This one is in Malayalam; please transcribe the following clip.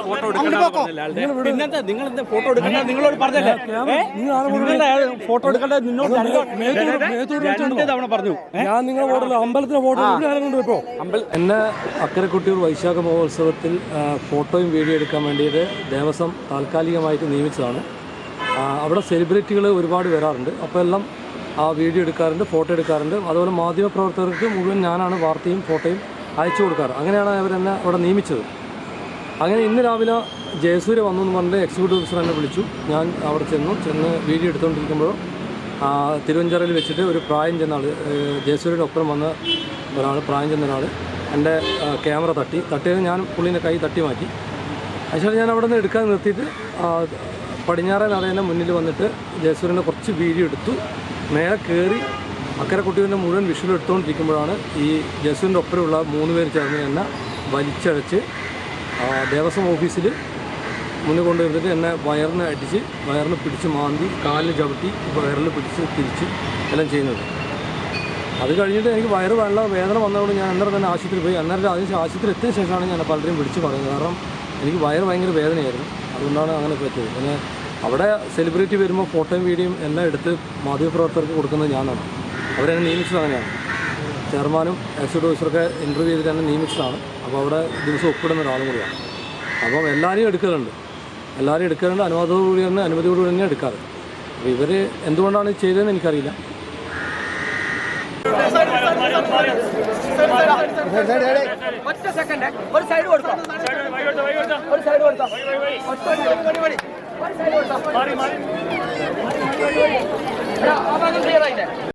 ഫോട്ടോ പിന്നെന്താ നിങ്ങൾ എന്താ ഫോട്ടോ എടുക്കണ്ട നിങ്ങളോട് പറഞ്ഞല്ലേ ഫോട്ടോ എടുക്കണ്ട നിന്നോട് തവണ പറഞ്ഞു. ഞാൻ നിങ്ങളെ ഫോട്ടോ അമ്പലത്തിലെ ഫോട്ടോ വെപ്പോ എന്നെ അക്കരെ കൊട്ടിയൂർ വൈശാഖ മഹോത്സവത്തിൽ ഫോട്ടോയും വീഡിയോ എടുക്കാൻ വേണ്ടിയിട്ട് ദേവസ്വം താൽക്കാലികമായിട്ട് നിയമിച്ചതാണ്. അവിടെ സെലിബ്രിറ്റികൾ ഒരുപാട് വരാറുണ്ട്. അപ്പോൾ എല്ലാം ആ വീഡിയോ എടുക്കാറുണ്ട്, ഫോട്ടോ എടുക്കാറുണ്ട്. അതുപോലെ മാധ്യമപ്രവർത്തകർക്ക് മുഴുവൻ ഞാനാണ് വാർത്തയും ഫോട്ടോയും അയച്ചു കൊടുക്കാറ്. അങ്ങനെയാണ് അവരെന്നെ അവിടെ നിയമിച്ചത്. അങ്ങനെ ഇന്ന് രാവിലെ ജയസൂര്യ വന്നു എന്ന് പറഞ്ഞിട്ട് എക്സിക്യൂട്ടീവ് ഓഫീസർ എന്നെ വിളിച്ചു. ഞാൻ അവിടെ ചെന്ന് വീഡിയോ എടുത്തുകൊണ്ടിരിക്കുമ്പോൾ തിരുവഞ്ചാറയിൽ വെച്ചിട്ട് ഒരു പ്രായം ചെന്ന ആൾ, ജയസൂര്യയുടെ ഒപ്പം വന്ന ഒരാൾ, പ്രായം ചെന്ന ഒരാൾ എൻ്റെ ക്യാമറ തട്ടിയത് ഞാൻ പുള്ളിൻ്റെ കൈ തട്ടി മാറ്റി. അതിനുശേഷം ഞാൻ അവിടെ നിന്ന് എടുക്കാൻ നിർത്തിയിട്ട് പടിഞ്ഞാറേ നടേൻ്റെ മുന്നിൽ വന്നിട്ട് ജയസൂര്യൻ്റെ കുറച്ച് വീഡിയോ എടുത്തു. മേലെ കയറി അക്കരെ കുട്ടികളുടെ മുഴുവൻ വിഷ്വൽ എടുത്തുകൊണ്ടിരിക്കുമ്പോഴാണ് ഈ ജയസൂര്യൻ്റെ ഒപ്പരമുള്ള 3 പേർ ചേർന്ന് എന്നെ വലിച്ചഴച്ച് ദേവസ്വം ഓഫീസിൽ മുന്നിൽ കൊണ്ടുവന്നിട്ട് എന്നെ വയറിന് പിടിച്ച് മാന്തി, കാലിൽ ചവിട്ടി, വയറിൽ പിടിച്ച് തിരിച്ച് എല്ലാം ചെയ്യുന്നത്. അത് കഴിഞ്ഞിട്ട് എനിക്ക് വയറ് വേദന വന്നതുകൊണ്ട് ഞാൻ അന്നേരം തന്നെ ആശുപത്രിയിൽ പോയി. അന്നേരം ആശുപത്രി എത്തിയ ശേഷമാണ് ഞാൻ പലരെയും വിളിച്ച് പറയുന്നത്. കാരണം എനിക്ക് വയറ് ഭയങ്കര വേദനയായിരുന്നു. അതുകൊണ്ടാണ് അങ്ങനെ പറ്റിയത്. പിന്നെ അവിടെ സെലിബ്രിറ്റി വരുമ്പോൾ ഫോട്ടോയും വീഡിയോയും എല്ലാം എടുത്ത് മാധ്യമപ്രവർത്തകർക്ക് കൊടുക്കുന്നത് ഞാനാണ്. അവരെന്നെ നിയമിച്ചത് അങ്ങനെയാണ്. ചെയർമാനും എക്സിക്യൂട്ടീവ് ഓഫീസറൊക്കെ ഇൻ്റർവ്യൂ ചെയ്തിട്ട് എന്നെ നിയമിച്ചതാണ്. അപ്പോൾ അവിടെ ദിവസം ഒപ്പിടുന്ന ഒരാളും കൂടിയാണ്. അപ്പം എല്ലാവരെയും എടുക്കലുണ്ട്, അനുമതിയോടുകൂടി തന്നെ എടുക്കാറ്. അപ്പോൾ ഇവർ എന്തുകൊണ്ടാണ് ചെയ്തതെന്ന് എനിക്കറിയില്ല. ഒറ്റ സെക്കൻഡ് ഒരു സൈഡ് കൊടുത്തോ